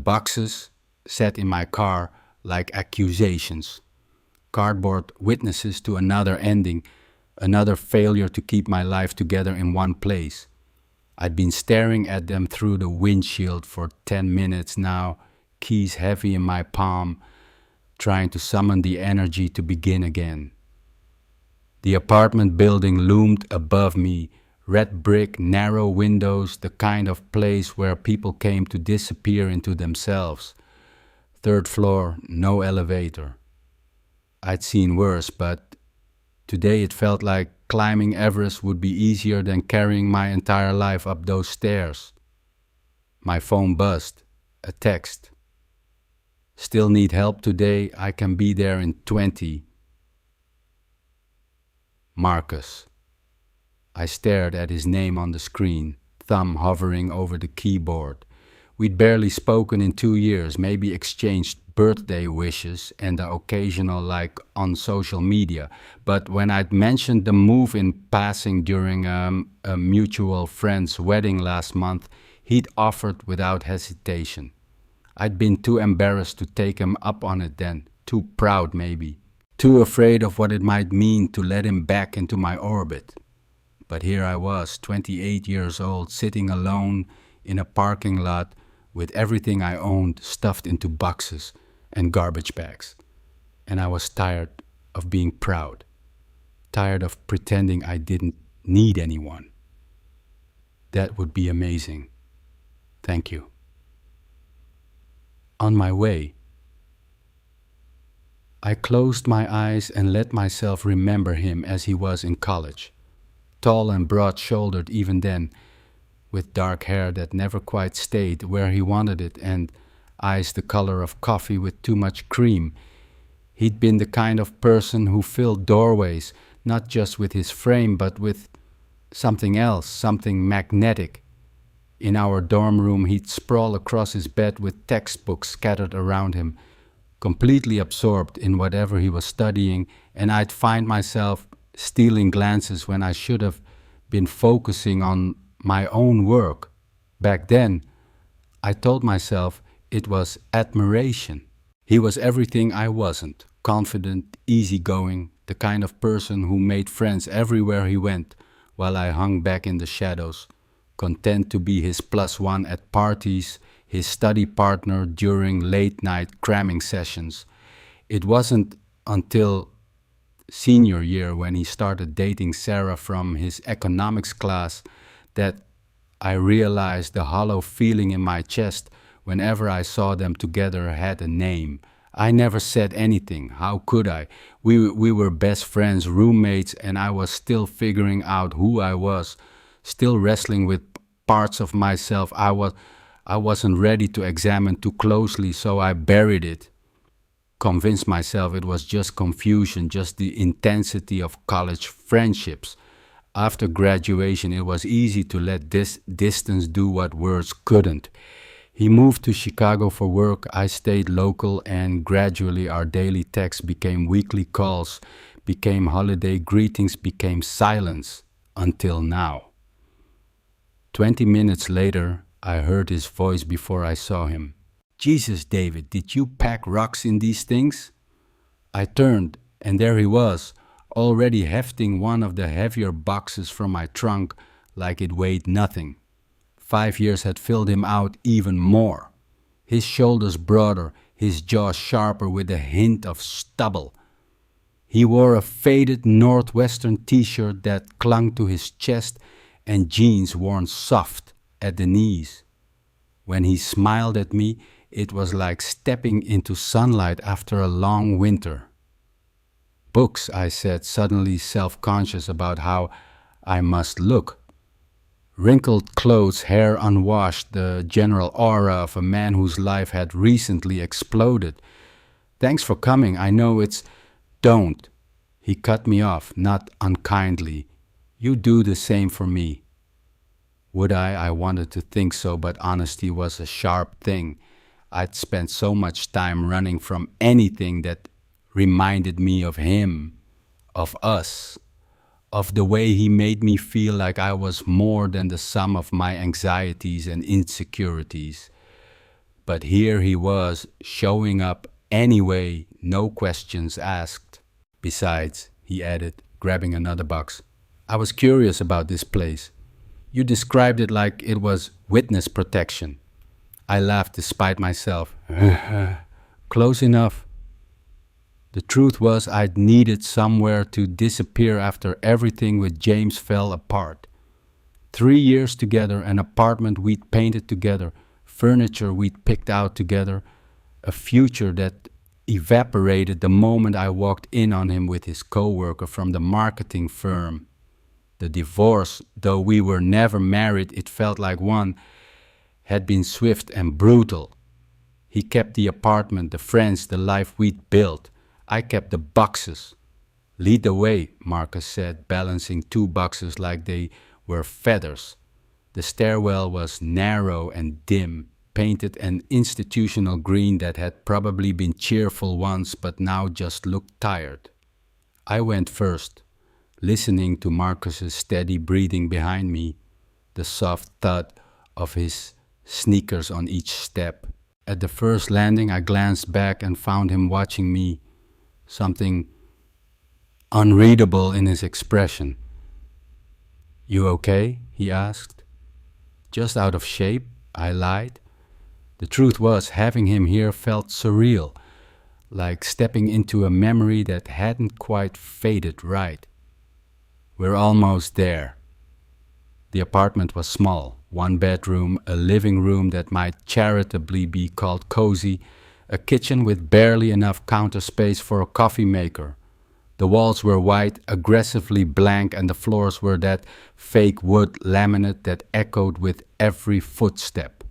boxes sat in my car like accusations, cardboard witnesses to another ending, another failure to keep my life together in one place. I'd been staring at them through the windshield for 10 minutes now, keys heavy in my palm, trying to summon the energy to begin again. The apartment building loomed above me, red brick, narrow windows, the kind of place where people came to disappear into themselves. Third floor, no elevator. I'd seen worse, but today it felt like climbing Everest would be easier than carrying my entire life up those stairs. My phone buzzed. A text. Still need help today? I can be there in 20. Marcus. I stared at his name on the screen, thumb hovering over the keyboard. We'd barely spoken in 2 years, maybe exchanged birthday wishes and the occasional like on social media. But when I'd mentioned the move in passing during a mutual friend's wedding last month, he'd offered without hesitation. I'd been too embarrassed to take him up on it then, too proud maybe, too afraid of what it might mean to let him back into my orbit. But here I was, 28 years old, sitting alone in a parking lot with everything I owned stuffed into boxes and garbage bags. And I was tired of being proud, tired of pretending I didn't need anyone. That would be amazing. Thank you. On my way, I closed my eyes and let myself remember him as he was in college, tall and broad-shouldered even then, with dark hair that never quite stayed where he wanted it and eyes the color of coffee with too much cream. He'd been the kind of person who filled doorways, not just with his frame, but with something else, something magnetic. In our dorm room, he'd sprawl across his bed with textbooks scattered around him, completely absorbed in whatever he was studying, and I'd find myself stealing glances when I should have been focusing on my own work. Back then, I told myself it was admiration. He was everything I wasn't, confident, easygoing, the kind of person who made friends everywhere he went, while I hung back in the shadows, content to be his +1 at parties, his study partner during late-night cramming sessions. It wasn't until senior year when he started dating Sarah from his economics class that I realized the hollow feeling in my chest whenever I saw them together had a name. I never said anything. How could I? We were best friends, roommates, and I was still figuring out who I was, still wrestling with parts of myself I wasn't ready to examine too closely, so I buried it. Convinced myself it was just confusion, just the intensity of college friendships. After graduation, it was easy to let this distance do what words couldn't. He moved to Chicago for work, I stayed local, and gradually our daily texts became weekly calls, became holiday greetings, became silence, until now. 20 minutes later, I heard his voice before I saw him. Jesus, David, did you pack rocks in these things? I turned, and there he was, already hefting one of the heavier boxes from my trunk like it weighed nothing. 5 years had filled him out even more. His shoulders broader, his jaw sharper with a hint of stubble. He wore a faded Northwestern t-shirt that clung to his chest and jeans worn soft at the knees. When he smiled at me, it was like stepping into sunlight after a long winter. Books, I said, suddenly self-conscious about how I must look. Wrinkled clothes, hair unwashed, the general aura of a man whose life had recently exploded. Thanks for coming, I know it's... Don't. He cut me off, not unkindly. You do the same for me. Would I? I wanted to think so, but honesty was a sharp thing. I'd spent so much time running from anything that reminded me of him, of us, of the way he made me feel like I was more than the sum of my anxieties and insecurities. But here he was, showing up anyway, no questions asked. Besides, he added, grabbing another box, I was curious about this place. You described it like it was witness protection. I laughed despite myself. Close enough. The truth was I'd needed somewhere to disappear after everything with James fell apart. 3 years together, an apartment we'd painted together, furniture we'd picked out together, a future that evaporated the moment I walked in on him with his coworker from the marketing firm. The divorce, though we were never married, it felt like one, had been swift and brutal. He kept the apartment, the friends, the life we'd built. I kept the boxes. Lead the way, Marcus said, balancing 2 boxes like they were feathers. The stairwell was narrow and dim, painted an institutional green that had probably been cheerful once but now just looked tired. I went first, listening to Marcus's steady breathing behind me, the soft thud of his sneakers on each step. At the first landing, I glanced back and found him watching me, something unreadable in his expression. You okay? He asked. Just out of shape, I lied. The truth was, having him here felt surreal, like stepping into a memory that hadn't quite faded right. We're almost there. The apartment was small, 1 bedroom, a living room that might charitably be called cozy, a kitchen with barely enough counter space for a coffee maker. The walls were white, aggressively blank, and the floors were that fake wood laminate that echoed with every footstep.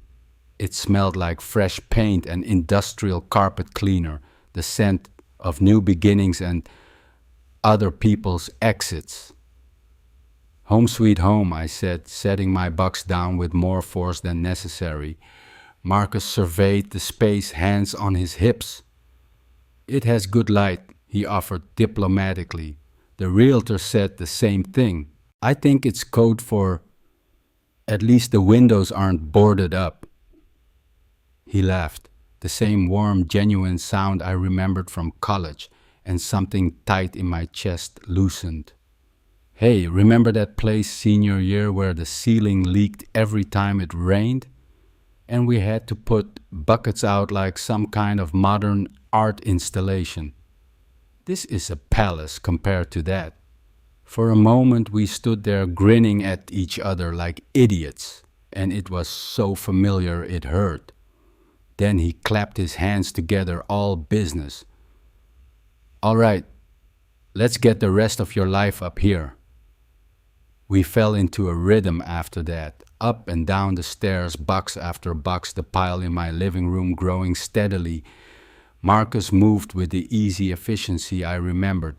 It smelled like fresh paint and industrial carpet cleaner, the scent of new beginnings and other people's exits. Home sweet home, I said, setting my box down with more force than necessary. Marcus surveyed the space, hands on his hips. It has good light, he offered diplomatically. The realtor said the same thing. I think it's code for at least the windows aren't boarded up. He laughed, the same warm, genuine sound I remembered from college, and something tight in my chest loosened. Hey, remember that place senior year where the ceiling leaked every time it rained? And we had to put buckets out like some kind of modern art installation. This is a palace compared to that. For a moment we stood there grinning at each other like idiots, and it was so familiar it hurt. Then he clapped his hands together, all business. All right, let's get the rest of your life up here. We fell into a rhythm after that, up and down the stairs, box after box, the pile in my living room growing steadily. Marcus moved with the easy efficiency I remembered.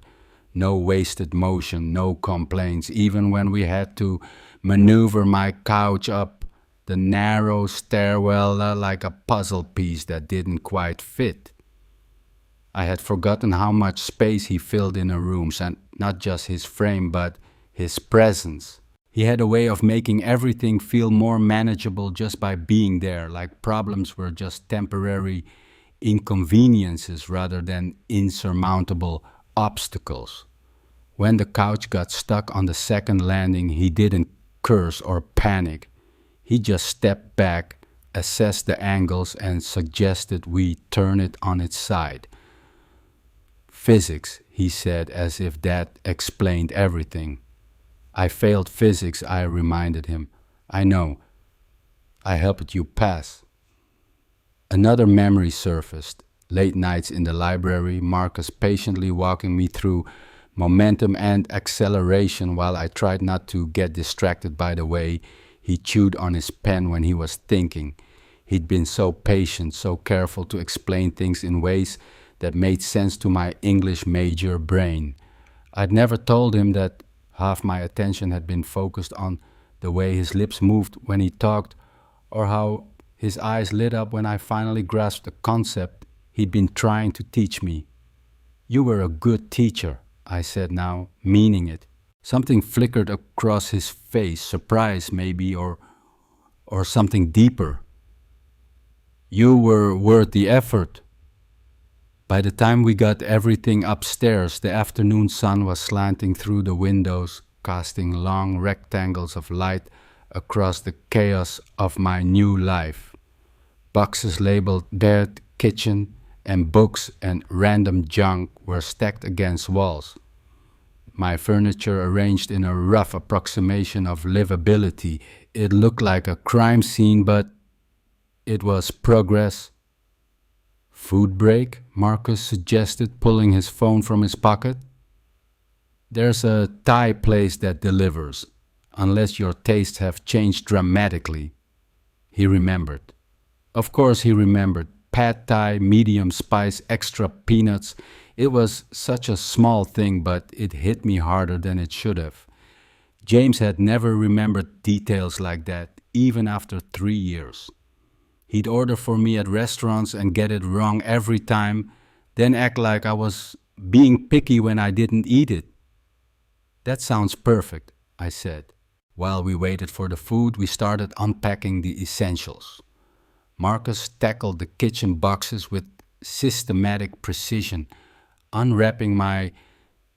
No wasted motion, no complaints, even when we had to maneuver my couch up the narrow stairwell like a puzzle piece that didn't quite fit. I had forgotten how much space he filled in a room, and not just his frame, but his presence. He had a way of making everything feel more manageable just by being there, like problems were just temporary inconveniences rather than insurmountable obstacles. When the couch got stuck on the second landing, he didn't curse or panic. He just stepped back, assessed the angles, and suggested we turn it on its side. Physics, he said, as if that explained everything. I failed physics, I reminded him. I know. I helped you pass. Another memory surfaced. Late nights in the library, Marcus patiently walking me through momentum and acceleration while I tried not to get distracted by the way he chewed on his pen when he was thinking. He'd been so patient, so careful to explain things in ways that made sense to my English major brain. I'd never told him that half my attention had been focused on the way his lips moved when he talked, or how his eyes lit up when I finally grasped the concept he'd been trying to teach me. You were a good teacher, I said now, meaning it. Something flickered across his face, surprise maybe, or something deeper. You were worth the effort. By the time we got everything upstairs, the afternoon sun was slanting through the windows, casting long rectangles of light across the chaos of my new life. Boxes labeled bed, kitchen, and books and random junk were stacked against walls. My furniture arranged in a rough approximation of livability. It looked like a crime scene, but it was progress. Food break? Marcus suggested, pulling his phone from his pocket. There's a Thai place that delivers, unless your tastes have changed dramatically. He remembered. Of course he remembered. Pad Thai, medium spice, extra peanuts. It was such a small thing, but it hit me harder than it should have. James had never remembered details like that, even after 3 years. He'd order for me at restaurants and get it wrong every time, then act like I was being picky when I didn't eat it. That sounds perfect, I said. While we waited for the food, we started unpacking the essentials. Marcus tackled the kitchen boxes with systematic precision, unwrapping my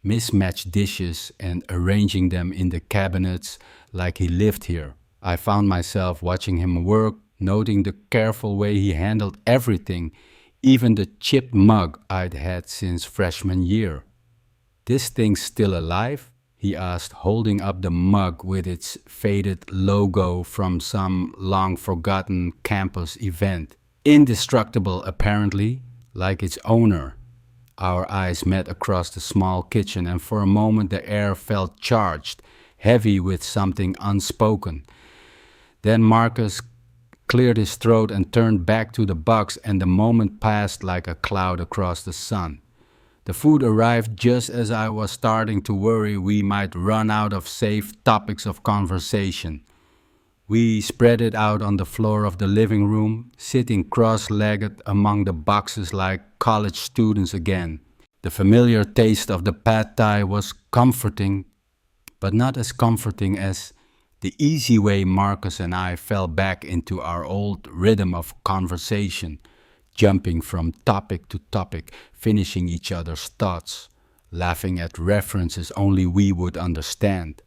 mismatched dishes and arranging them in the cabinets like he lived here. I found myself watching him work, noting the careful way he handled everything, even the chipped mug I'd had since freshman year. "This thing's still alive?" he asked, holding up the mug with its faded logo from some long-forgotten campus event. Indestructible, apparently, like its owner. Our eyes met across the small kitchen, and for a moment the air felt charged, heavy with something unspoken. Then Marcus cleared his throat and turned back to the box, and the moment passed like a cloud across the sun. The food arrived just as I was starting to worry we might run out of safe topics of conversation. We spread it out on the floor of the living room, sitting cross-legged among the boxes like college students again. The familiar taste of the pad thai was comforting, but not as comforting as the easy way Marcus and I fell back into our old rhythm of conversation, jumping from topic to topic, finishing each other's thoughts, laughing at references only we would understand.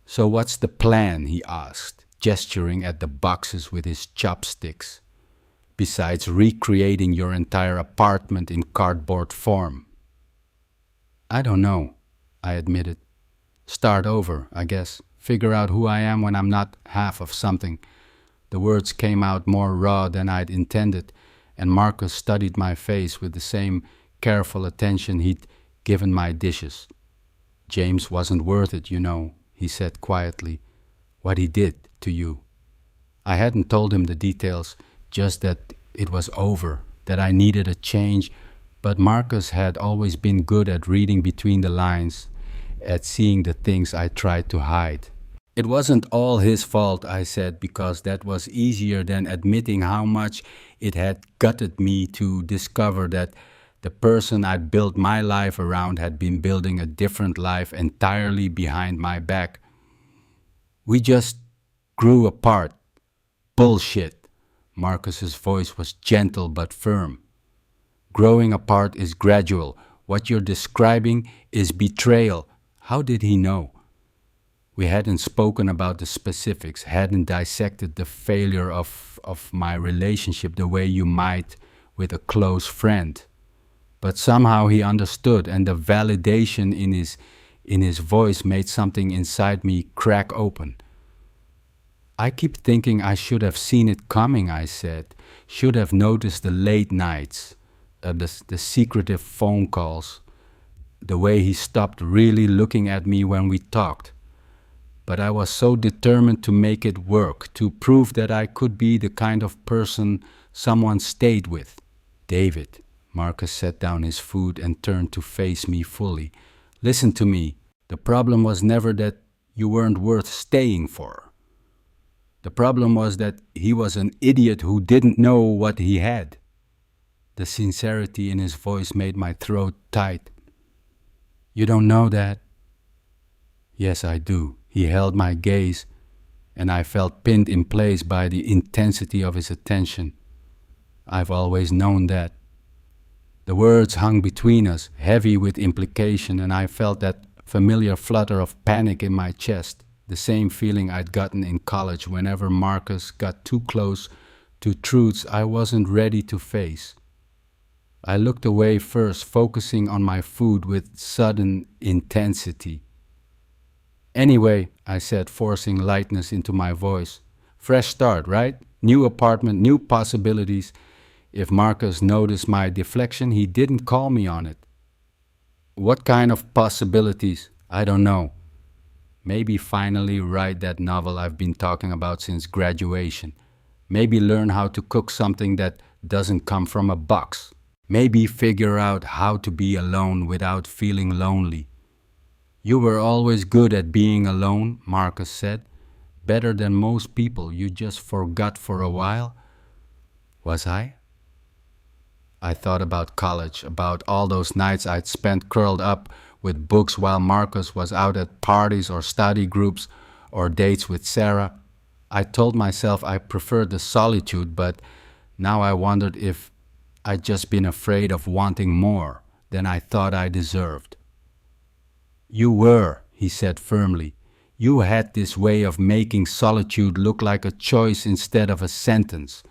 "So what's the plan?" he asked, gesturing at the boxes with his chopsticks, "besides recreating your entire apartment in cardboard form?" "I don't know," I admitted. "Start over, I guess. Figure out who I am when I'm not half of something." The words came out more raw than I'd intended, and Marcus studied my face with the same careful attention he'd given my dishes. "James wasn't worth it, you know," he said quietly. "What he did to you." I hadn't told him the details, just that it was over, that I needed a change, but Marcus had always been good at reading between the lines, at seeing the things I tried to hide. "It wasn't all his fault," I said, because that was easier than admitting how much it had gutted me to discover that the person I'd built my life around had been building a different life entirely behind my back. "We just grew apart." "Bullshit." Marcus's voice was gentle but firm. "Growing apart is gradual. What you're describing is betrayal." How did he know? We hadn't spoken about the specifics, hadn't dissected the failure of my relationship the way you might with a close friend. But somehow he understood, and the validation in his voice made something inside me crack open. "I keep thinking I should have seen it coming," I said. "Should have noticed the late nights, the secretive phone calls, the way he stopped really looking at me when we talked. But I was so determined to make it work, to prove that I could be the kind of person someone stayed with." "David," Marcus set down his food and turned to face me fully. "Listen to me. The problem was never that you weren't worth staying for. The problem was that he was an idiot who didn't know what he had." The sincerity in his voice made my throat tight. "You don't know that?" "Yes, I do." He held my gaze, and I felt pinned in place by the intensity of his attention. I've always known that. The words hung between us, heavy with implication, and I felt that familiar flutter of panic in my chest, the same feeling I'd gotten in college whenever Marcus got too close to truths I wasn't ready to face. I looked away first, focusing on my food with sudden intensity. Anyway, I said, forcing lightness into my voice. Fresh start, right? New apartment, new possibilities. If Marcus noticed my deflection, he didn't call me on it. What kind of possibilities? I don't know. Maybe finally write that novel I've been talking about since graduation. Maybe learn how to cook something that doesn't come from a box. Maybe figure out how to be alone without feeling lonely. You were always good at being alone, Marcus said. Better than most people, you just forgot for a while. Was I? I thought about college, about all those nights I'd spent curled up with books while Marcus was out at parties or study groups or dates with Sarah. I told myself I preferred the solitude, but now I wondered if I'd just been afraid of wanting more than I thought I deserved. You were, he said firmly. You had this way of making solitude look like a choice instead of a sentence.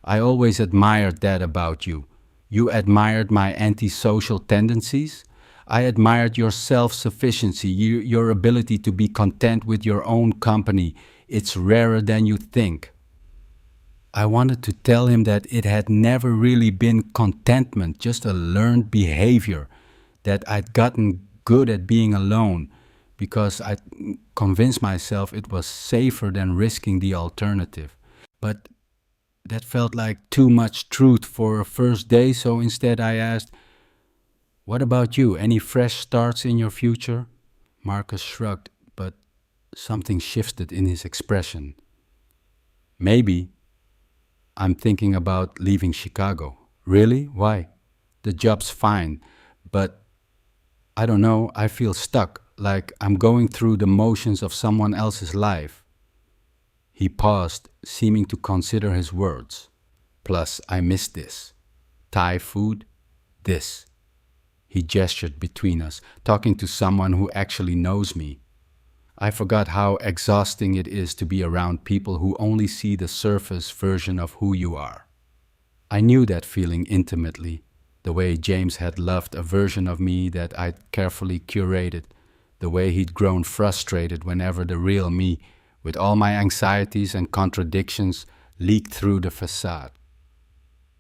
I always admired that about you. You admired my antisocial tendencies. I admired your self-sufficiency, your ability to be content with your own company. It's rarer than you think. I wanted to tell him that it had never really been contentment, just a learned behavior, that I'd gotten good at being alone because I'd convinced myself it was safer than risking the alternative. But that felt like too much truth for a first day, so instead I asked, "What about you? Any fresh starts in your future?" Marcus shrugged, but something shifted in his expression. "Maybe. I'm thinking about leaving Chicago." "Really? Why?" "The job's fine, but I don't know, I feel stuck, like I'm going through the motions of someone else's life." He paused, seeming to consider his words. "Plus, I miss this. Thai food, this." He gestured between us, talking to someone who actually knows me. I forgot how exhausting it is to be around people who only see the surface version of who you are. I knew that feeling intimately, the way James had loved a version of me that I'd carefully curated, the way he'd grown frustrated whenever the real me, with all my anxieties and contradictions, leaked through the facade.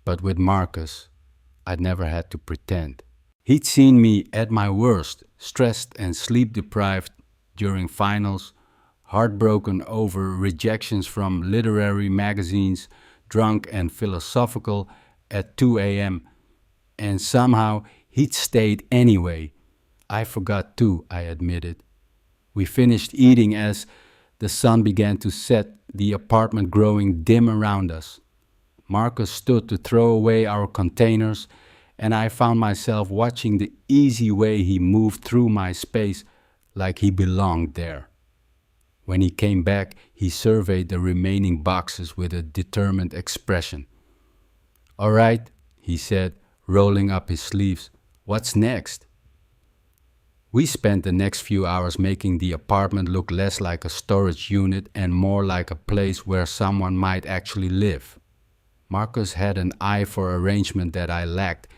But with Marcus, I'd never had to pretend. He'd seen me at my worst, stressed and sleep-deprived during finals, heartbroken over rejections from literary magazines, drunk and philosophical at 2 a.m., and somehow he'd stayed anyway. I forgot too, I admitted. We finished eating as the sun began to set, the apartment growing dim around us. Marcus stood to throw away our containers, and I found myself watching the easy way he moved through my space like he belonged there. When he came back, he surveyed the remaining boxes with a determined expression. "All right," he said, rolling up his sleeves. "What's next?" We spent the next few hours making the apartment look less like a storage unit and more like a place where someone might actually live. Marcus had an eye for arrangement that I lacked.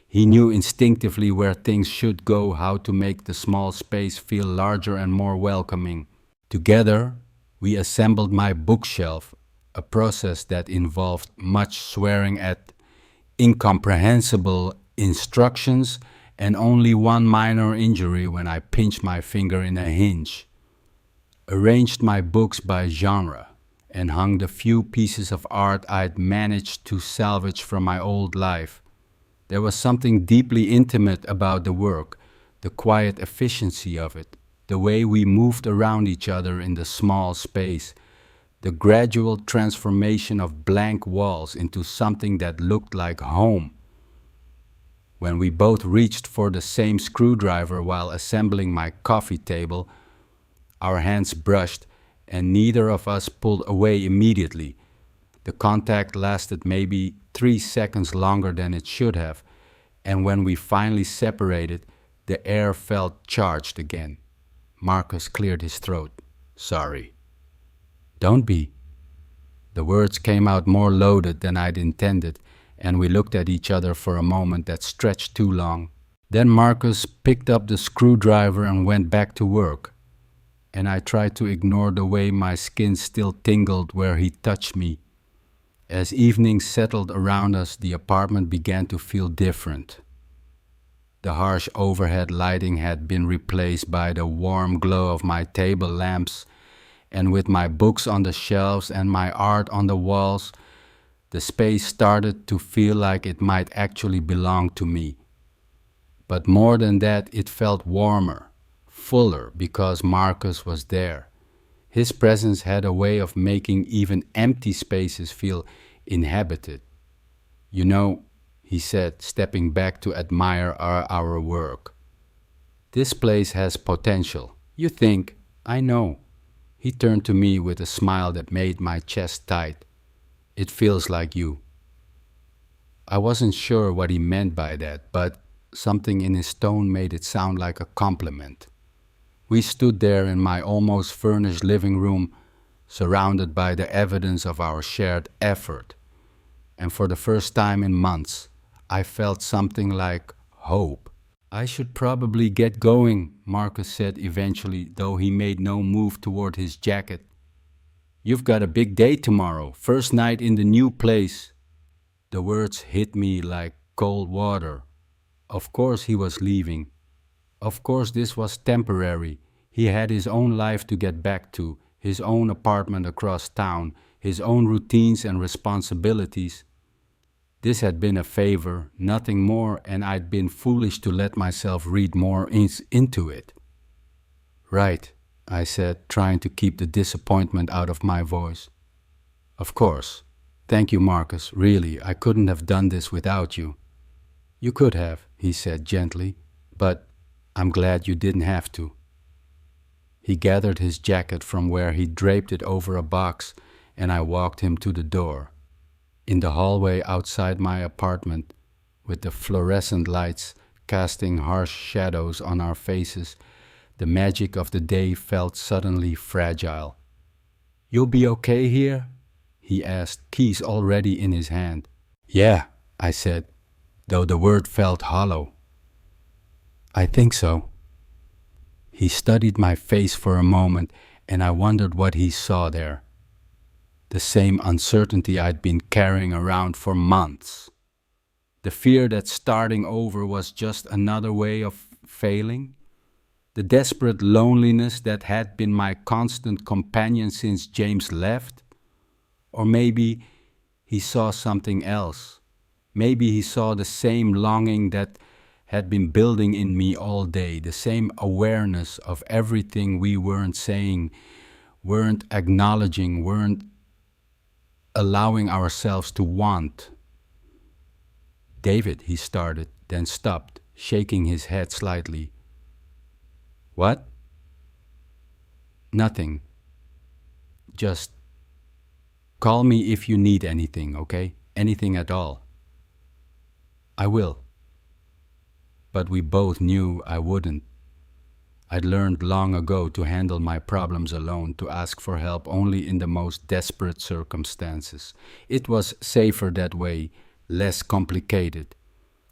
He knew instinctively where things should go, how to make the small space feel larger and more welcoming. Together, we assembled my bookshelf, a process that involved much swearing at incomprehensible instructions and only one minor injury when I pinched my finger in a hinge. Arranged my books by genre and hung the few pieces of art I'd managed to salvage from my old life. There was something deeply intimate about the work, the quiet efficiency of it, the way we moved around each other in the small space, the gradual transformation of blank walls into something that looked like home. When we both reached for the same screwdriver while assembling my coffee table, our hands brushed and neither of us pulled away immediately. The contact lasted maybe 3 seconds longer than it should have, and when we finally separated, the air felt charged again. Marcus cleared his throat. Sorry. Don't be. The words came out more loaded than I'd intended, and we looked at each other for a moment that stretched too long. Then Marcus picked up the screwdriver and went back to work, and I tried to ignore the way my skin still tingled where he touched me. As evening settled around us, the apartment began to feel different. The harsh overhead lighting had been replaced by the warm glow of my table lamps, and with my books on the shelves and my art on the walls, the space started to feel like it might actually belong to me. But more than that, it felt warmer, fuller, because Marcus was there. His presence had a way of making even empty spaces feel inhabited. You know, he said, stepping back to admire our work. This place has potential. You think? I know. He turned to me with a smile that made my chest tight. It feels like you. I wasn't sure what he meant by that, but something in his tone made it sound like a compliment. We stood there in my almost furnished living room, surrounded by the evidence of our shared effort. And for the first time in months, I felt something like hope. I should probably get going, Marcus said eventually, though he made no move toward his jacket. You've got a big day tomorrow, first night in the new place. The words hit me like cold water. Of course he was leaving. Of course this was temporary. He had his own life to get back to, his own apartment across town, his own routines and responsibilities. This had been a favor, nothing more, and I'd been foolish to let myself read more into it. Right, I said, trying to keep the disappointment out of my voice. Of course. Thank you, Marcus. Really, I couldn't have done this without you. You could have, he said gently, but I'm glad you didn't have to. He gathered his jacket from where he draped it over a box, and I walked him to the door. In the hallway outside my apartment, with the fluorescent lights casting harsh shadows on our faces, the magic of the day felt suddenly fragile. You'll be okay here? He asked, keys already in his hand. Yeah, I said, though the word felt hollow. I think so. He studied my face for a moment, and I wondered what he saw there. The same uncertainty I'd been carrying around for months. The fear that starting over was just another way of failing. The desperate loneliness that had been my constant companion since James left. Or maybe he saw something else. Maybe he saw the same longing that had been building in me all day, the same awareness of everything we weren't saying, weren't acknowledging, weren't allowing ourselves to want. David, he started, then stopped, shaking his head slightly. What? Nothing. Just call me if you need anything, okay? Anything at all. I will. But we both knew I wouldn't. I'd learned long ago to handle my problems alone, to ask for help only in the most desperate circumstances. It was safer that way, less complicated,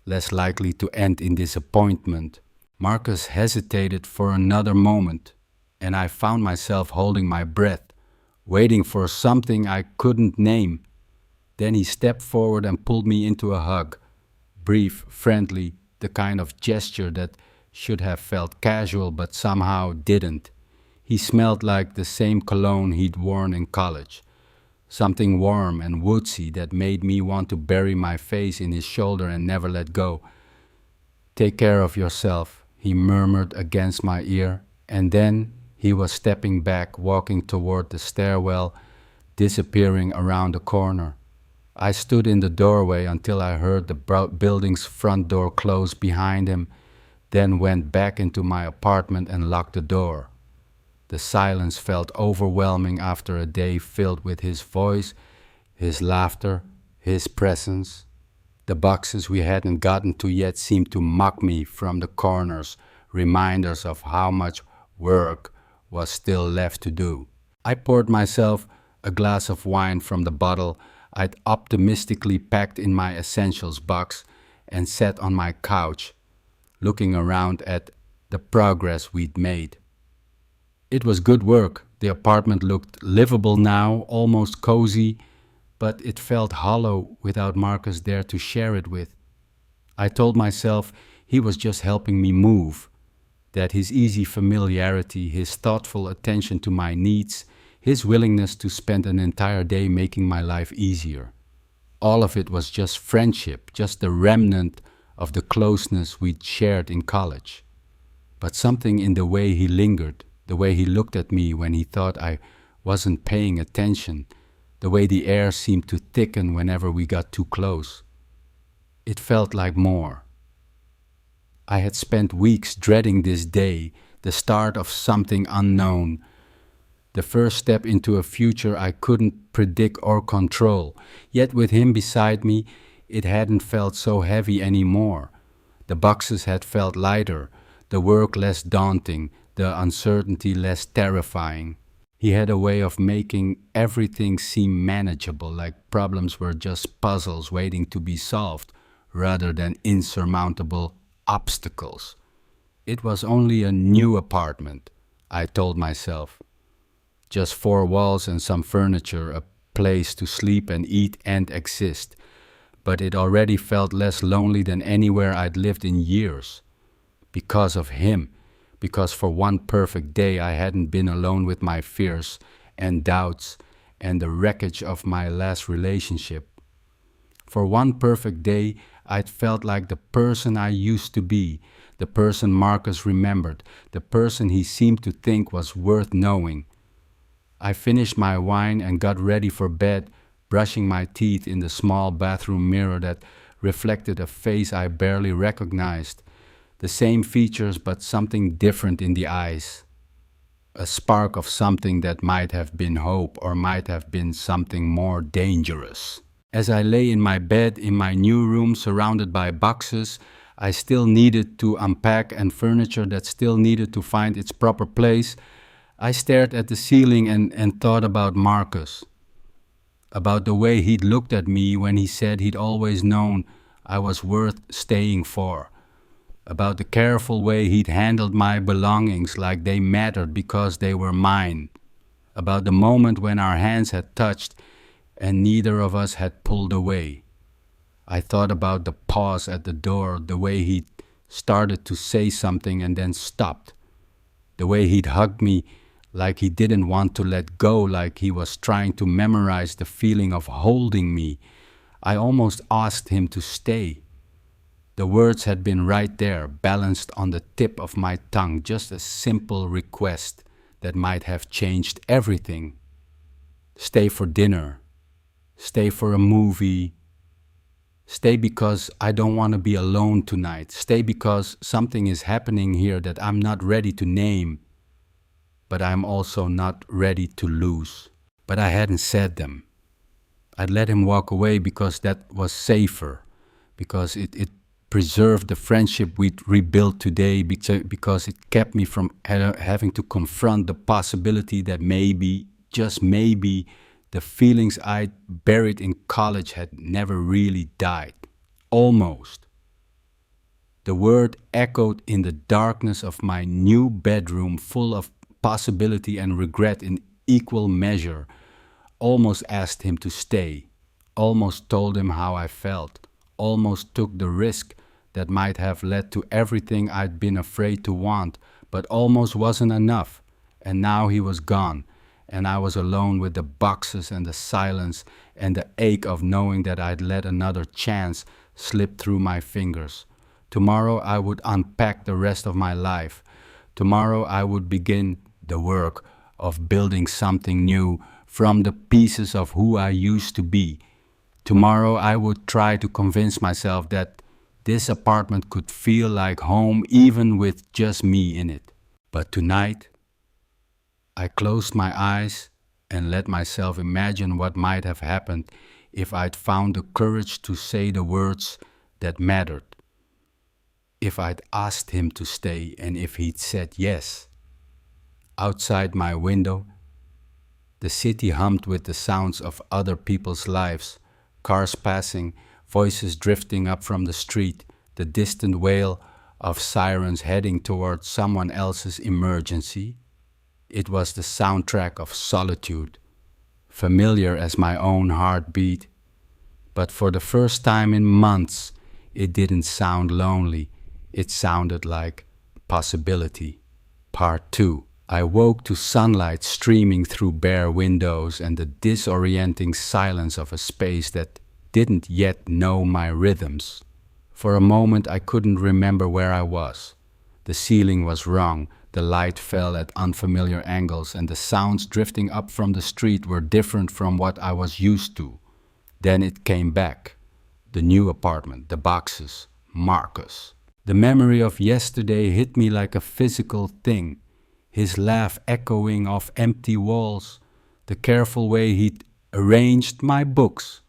less likely to end in disappointment. Marcus hesitated for another moment, and I found myself holding my breath, waiting for something I couldn't name. Then he stepped forward and pulled me into a hug, brief, friendly, the kind of gesture that should have felt casual but somehow didn't. He smelled like the same cologne he'd worn in college, something warm and woodsy that made me want to bury my face in his shoulder and never let go. Take care of yourself, he murmured against my ear, and then he was stepping back, walking toward the stairwell, disappearing around the corner. I stood in the doorway until I heard the building's front door close behind him, then went back into my apartment and locked the door. The silence felt overwhelming after a day filled with his voice, His laughter, his presence. The boxes we hadn't gotten to yet seemed to mock me from the corners, reminders of how much work was still left to do. I poured myself a glass of wine from the bottle I'd optimistically packed in my essentials box and sat on my couch, looking around at the progress we'd made. It was good work. The apartment looked livable now, almost cozy, but it felt hollow without Marcus there to share it with. I told myself he was just helping me move, that his easy familiarity, his thoughtful attention to my needs, his willingness to spend an entire day making my life easier. All of it was just friendship, just the remnant of the closeness we'd shared in college. But something in the way he lingered, the way he looked at me when he thought I wasn't paying attention, the way the air seemed to thicken whenever we got too close. It felt like more. I had spent weeks dreading this day, the start of something unknown, the first step into a future I couldn't predict or control. Yet with him beside me, it hadn't felt so heavy anymore. The boxes had felt lighter, the work less daunting, the uncertainty less terrifying. He had a way of making everything seem manageable, like problems were just puzzles waiting to be solved, rather than insurmountable obstacles. It was only a new apartment, I told myself. Just 4 walls and some furniture, a place to sleep and eat and exist. But it already felt less lonely than anywhere I'd lived in years. Because of him. Because for one perfect day I hadn't been alone with my fears and doubts and the wreckage of my last relationship. For one perfect day I'd felt like the person I used to be, the person Marcus remembered, the person he seemed to think was worth knowing. I finished my wine and got ready for bed, brushing my teeth in the small bathroom mirror that reflected a face I barely recognized. The same features but something different in the eyes. A spark of something that might have been hope or might have been something more dangerous. As I lay in my bed in my new room surrounded by boxes I still needed to unpack and furniture that still needed to find its proper place, I stared at the ceiling and thought about Marcus. About the way he'd looked at me when he said he'd always known I was worth staying for. About the careful way he'd handled my belongings like they mattered because they were mine. About the moment when our hands had touched and neither of us had pulled away. I thought about the pause at the door, the way he'd started to say something and then stopped. The way he'd hugged me like he didn't want to let go, like he was trying to memorize the feeling of holding me. I almost asked him to stay. The words had been right there, balanced on the tip of my tongue, just a simple request that might have changed everything. Stay for dinner. Stay for a movie. Stay because I don't want to be alone tonight. Stay because something is happening here that I'm not ready to name, but I'm also not ready to lose. But I hadn't said them. I'd let him walk away because that was safer, because it preserved the friendship we'd rebuilt today, because it kept me from having to confront the possibility that maybe, just maybe, the feelings I'd buried in college had never really died. Almost. The word echoed in the darkness of my new bedroom, full of possibility and regret in equal measure. Almost asked him to stay. Almost told him how I felt. Almost took the risk that might have led to everything I'd been afraid to want, but almost wasn't enough. And now he was gone. And I was alone with the boxes and the silence and the ache of knowing that I'd let another chance slip through my fingers. Tomorrow I would unpack the rest of my life. Tomorrow I would begin the work of building something new from the pieces of who I used to be. Tomorrow I would try to convince myself that this apartment could feel like home even with just me in it. But tonight, I closed my eyes and let myself imagine what might have happened if I'd found the courage to say the words that mattered, if I'd asked him to stay, and if he'd said yes. Outside my window, the city hummed with the sounds of other people's lives, cars passing, voices drifting up from the street, the distant wail of sirens heading toward someone else's emergency. It was the soundtrack of solitude, familiar as my own heartbeat. But for the first time in months, it didn't sound lonely. It sounded like possibility. Part 2. I woke to sunlight streaming through bare windows and the disorienting silence of a space that didn't yet know my rhythms. For a moment I couldn't remember where I was. The ceiling was wrong, the light fell at unfamiliar angles, and the sounds drifting up from the street were different from what I was used to. Then it came back. The new apartment, the boxes, Marcus. The memory of yesterday hit me like a physical thing. His laugh echoing off empty walls, the careful way he'd arranged my books,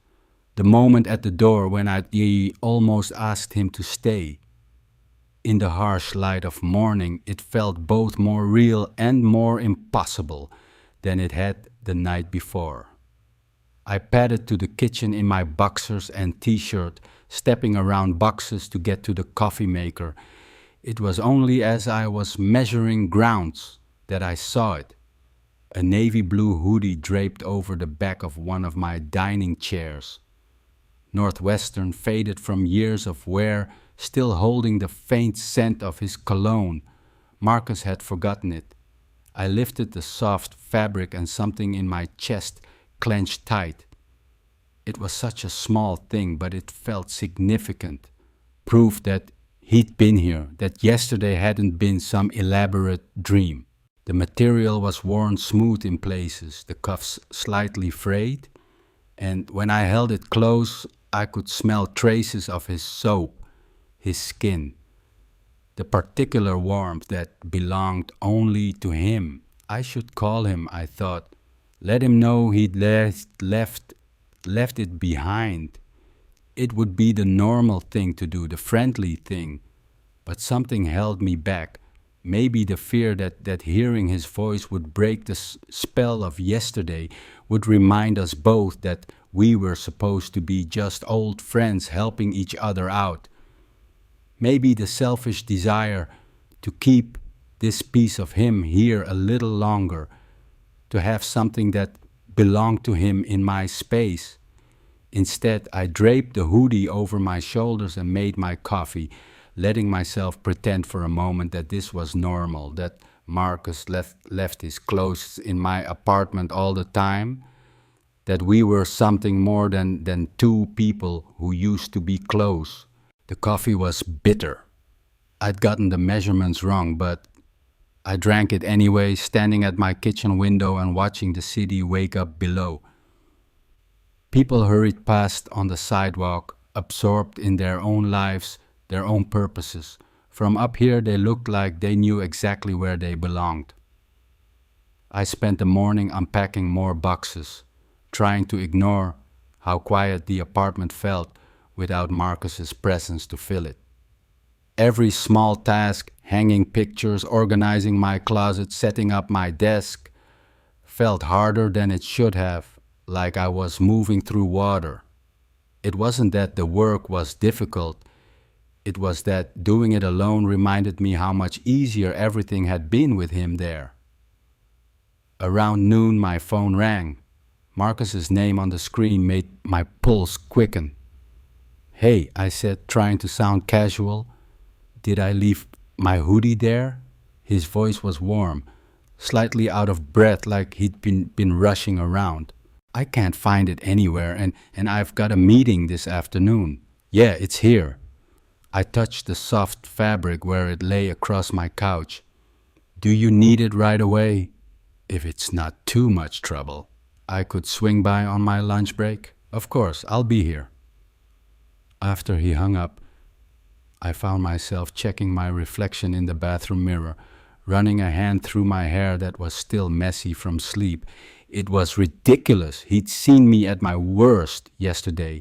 the moment at the door when I almost asked him to stay. In the harsh light of morning, it felt both more real and more impossible than it had the night before. I padded to the kitchen in my boxers and t-shirt, stepping around boxes to get to the coffee maker. It was only as I was measuring grounds that I saw it. A navy blue hoodie draped over the back of one of my dining chairs. Northwestern, faded from years of wear, still holding the faint scent of his cologne. Marcus had forgotten it. I lifted the soft fabric and something in my chest clenched tight. It was such a small thing, but it felt significant. Proof that he'd been here, that yesterday hadn't been some elaborate dream. The material was worn smooth in places, the cuffs slightly frayed, and when I held it close, I could smell traces of his soap, his skin, the particular warmth that belonged only to him. I should call him, I thought. Let him know he'd left it behind. It would be the normal thing to do, the friendly thing. But something held me back. Maybe the fear that hearing his voice would break the spell of yesterday, would remind us both that we were supposed to be just old friends helping each other out. Maybe the selfish desire to keep this piece of him here a little longer, to have something that belonged to him in my space. Instead, I draped the hoodie over my shoulders and made my coffee, letting myself pretend for a moment that this was normal, that Marcus left his clothes in my apartment all the time, that we were something more than two people who used to be close. The coffee was bitter. I'd gotten the measurements wrong, but I drank it anyway, standing at my kitchen window and watching the city wake up below. People hurried past on the sidewalk, absorbed in their own lives, their own purposes. From up here they looked like they knew exactly where they belonged. I spent the morning unpacking more boxes, trying to ignore how quiet the apartment felt without Marcus's presence to fill it. Every small task, hanging pictures, organizing my closet, setting up my desk, felt harder than it should have, like I was moving through water. It wasn't that the work was difficult, it was that doing it alone reminded me how much easier everything had been with him there. Around noon my phone rang. Marcus's name on the screen made my pulse quicken. "Hey," I said, trying to sound casual. "Did I leave my hoodie there?" His voice was warm, slightly out of breath, like he'd been rushing around. "I can't find it anywhere, and I've got a meeting this afternoon." "Yeah, it's here." I touched the soft fabric where it lay across my couch. "Do you need it right away?" "If it's not too much trouble. I could swing by on my lunch break." "Of course, I'll be here." After he hung up, I found myself checking my reflection in the bathroom mirror, running a hand through my hair that was still messy from sleep. It was ridiculous. He'd seen me at my worst yesterday,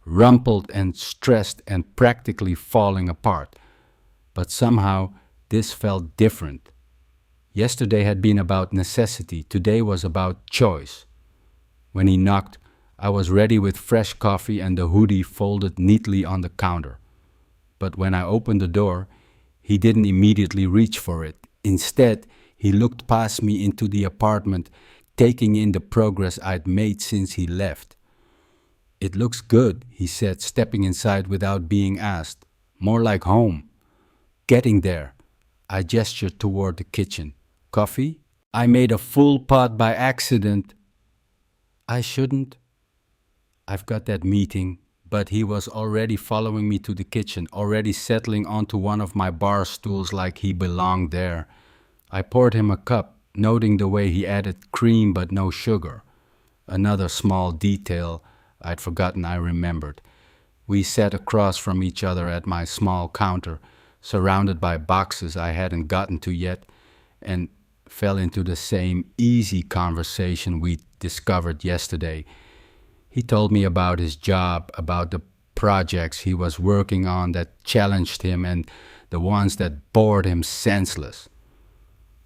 rumpled and stressed and practically falling apart. But somehow this felt different. Yesterday had been about necessity, today was about choice. When he knocked, I was ready with fresh coffee and the hoodie folded neatly on the counter. But when I opened the door, he didn't immediately reach for it. Instead, he looked past me into the apartment, taking in the progress I'd made since he left. "It looks good," he said, stepping inside without being asked. "More like home." "Getting there." I gestured toward the kitchen. "Coffee?" "I made a full pot by accident." "I shouldn't." "I've got that meeting." But he was already following me to the kitchen, already settling onto one of my bar stools like he belonged there. I poured him a cup, noting the way he added cream but no sugar. Another small detail I'd forgotten I remembered. We sat across from each other at my small counter, surrounded by boxes I hadn't gotten to yet, and fell into the same easy conversation we discovered yesterday. He told me about his job, about the projects he was working on that challenged him and the ones that bored him senseless.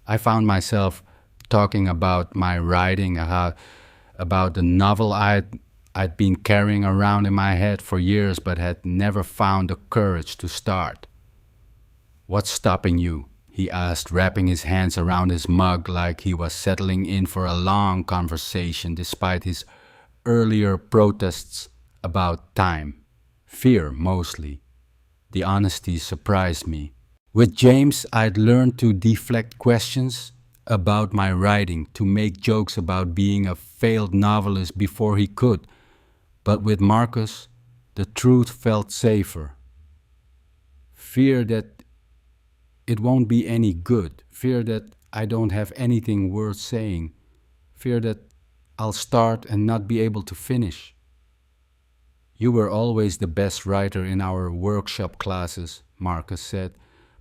I found myself talking about my writing, about the novel I'd been carrying around in my head for years but had never found the courage to start. "What's stopping you?" he asked, wrapping his hands around his mug like he was settling in for a long conversation despite his earlier protests about time. Fear, mostly. The honesty surprised me. With James, I'd learned to deflect questions about my writing, to make jokes about being a failed novelist before he could. But with Marcus, the truth felt safer. Fear that it won't be any good. Fear that I don't have anything worth saying. Fear that I'll start and not be able to finish. "You were always the best writer in our workshop classes," Marcus said.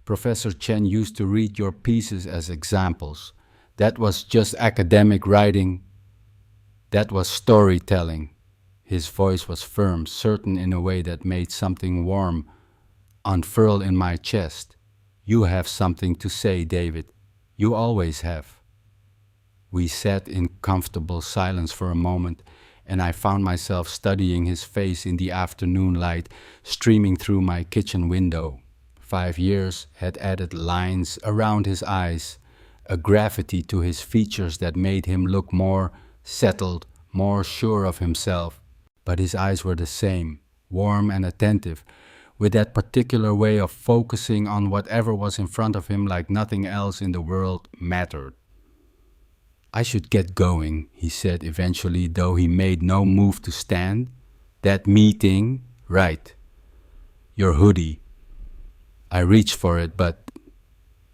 "Professor Chen used to read your pieces as examples. That was just academic writing. That was storytelling." His voice was firm, certain in a way that made something warm unfurl in my chest. "You have something to say, David. You always have." We sat in comfortable silence for a moment, and I found myself studying his face in the afternoon light streaming through my kitchen window. 5 years had added lines around his eyes, a gravity to his features that made him look more settled, more sure of himself. But his eyes were the same, warm and attentive, with that particular way of focusing on whatever was in front of him like nothing else in the world mattered. "I should get going," he said eventually, though he made no move to stand. "That meeting, right. Your hoodie." I reached for it, but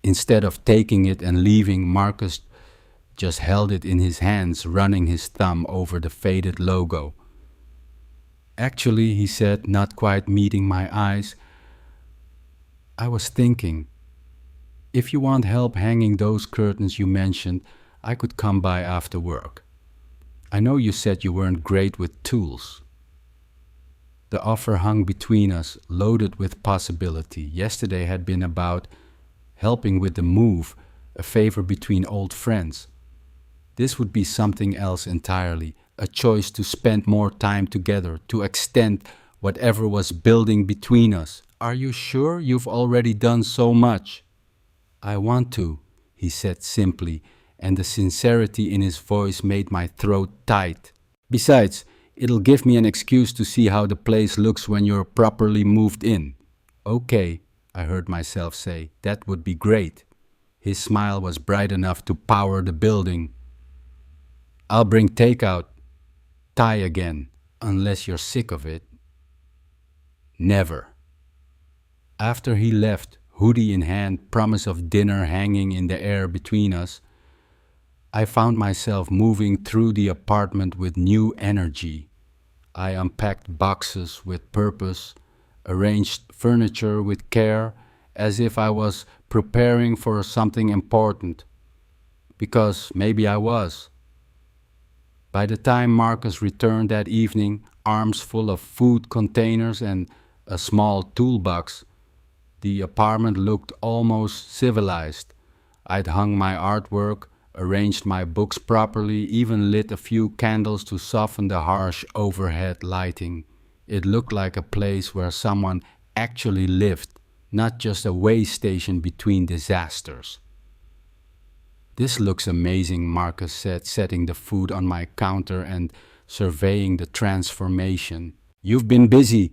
instead of taking it and leaving, Marcus just held it in his hands, running his thumb over the faded logo. "Actually," he said, not quite meeting my eyes, "I was thinking, if you want help hanging those curtains you mentioned, I could come by after work. I know you said you weren't great with tools." The offer hung between us, loaded with possibility. Yesterday had been about helping with the move, a favor between old friends. This would be something else entirely, a choice to spend more time together, to extend whatever was building between us. "Are you sure you've already done so much?" "I want to," he said simply, and the sincerity in his voice made my throat tight. "Besides, it'll give me an excuse to see how the place looks when you're properly moved in." "Okay," I heard myself say, "that would be great." His smile was bright enough to power the building. "I'll bring takeout. Thai again, unless you're sick of it." "Never." After he left, hoodie in hand, promise of dinner hanging in the air between us, I found myself moving through the apartment with new energy. I unpacked boxes with purpose, arranged furniture with care, as if I was preparing for something important. Because maybe I was. By the time Marcus returned that evening, arms full of food containers and a small toolbox, the apartment looked almost civilized. I'd hung my artwork, arranged my books properly, even lit a few candles to soften the harsh overhead lighting. It looked like a place where someone actually lived, not just a way station between disasters. This looks amazing, Marcus said, setting the food on my counter and surveying the transformation. You've been busy.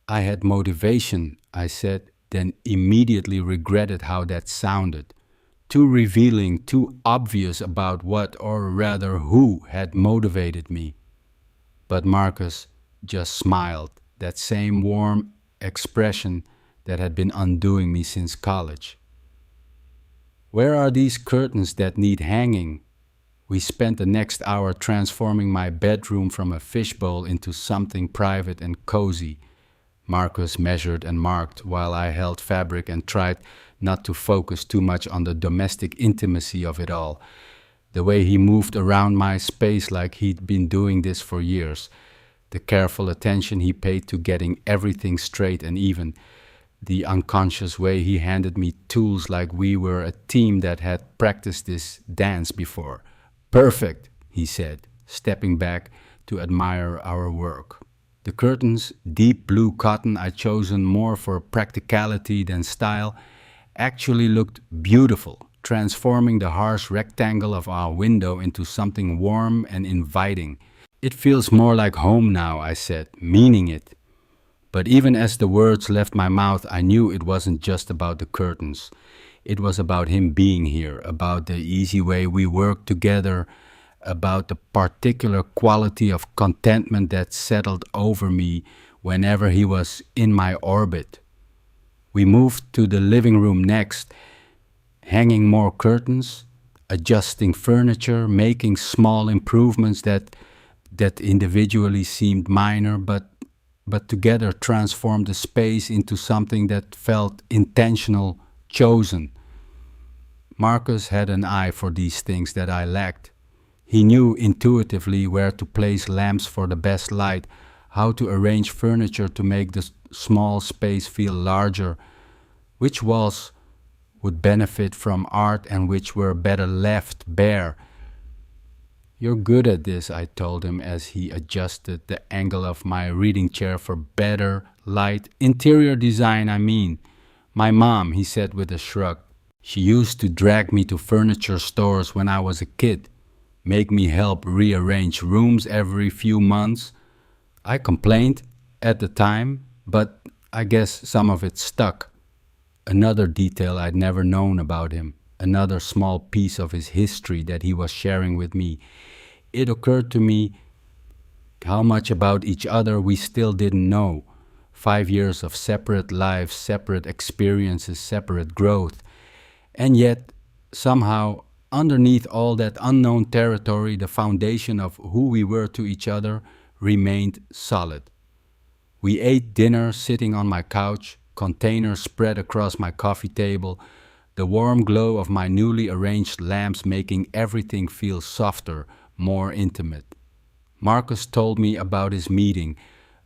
I had motivation, I said, then immediately regretted how that sounded. Too revealing, too obvious about what, or rather who, had motivated me. But Marcus just smiled, that same warm expression that had been undoing me since college. Where are these curtains that need hanging? We spent the next hour transforming my bedroom from a fishbowl into something private and cozy. Marcus measured and marked while I held fabric and tried not to focus too much on the domestic intimacy of it all. The way he moved around my space like he'd been doing this for years. The careful attention he paid to getting everything straight and even. The unconscious way he handed me tools like we were a team that had practiced this dance before. Perfect, he said, stepping back to admire our work. The curtains, deep blue cotton I'd chosen more for practicality than style, actually looked beautiful, transforming the harsh rectangle of our window into something warm and inviting. It feels more like home now, I said, meaning it. But even as the words left my mouth, I knew it wasn't just about the curtains. It was about him being here, about the easy way we worked together, about the particular quality of contentment that settled over me whenever he was in my orbit. We moved to the living room next, hanging more curtains, adjusting furniture, making small improvements that individually seemed minor, but together transformed the space into something that felt intentional, chosen. Marcus had an eye for these things that I lacked. He knew intuitively where to place lamps for the best light, how to arrange furniture to make the small space feel larger, which walls would benefit from art and which were better left bare. You're good at this, I told him as he adjusted the angle of my reading chair for better light. Interior design, I mean. My mom, he said with a shrug. She used to drag me to furniture stores when I was a kid, make me help rearrange rooms every few months. I complained at the time, but I guess some of it stuck. Another detail I'd never known about him. Another small piece of his history that he was sharing with me. It occurred to me how much about each other we still didn't know. 5 years of separate lives, separate experiences, separate growth. And yet, somehow, underneath all that unknown territory, the foundation of who we were to each other remained solid. We ate dinner sitting on my couch, containers spread across my coffee table, the warm glow of my newly arranged lamps making everything feel softer, more intimate. Marcus told me about his meeting,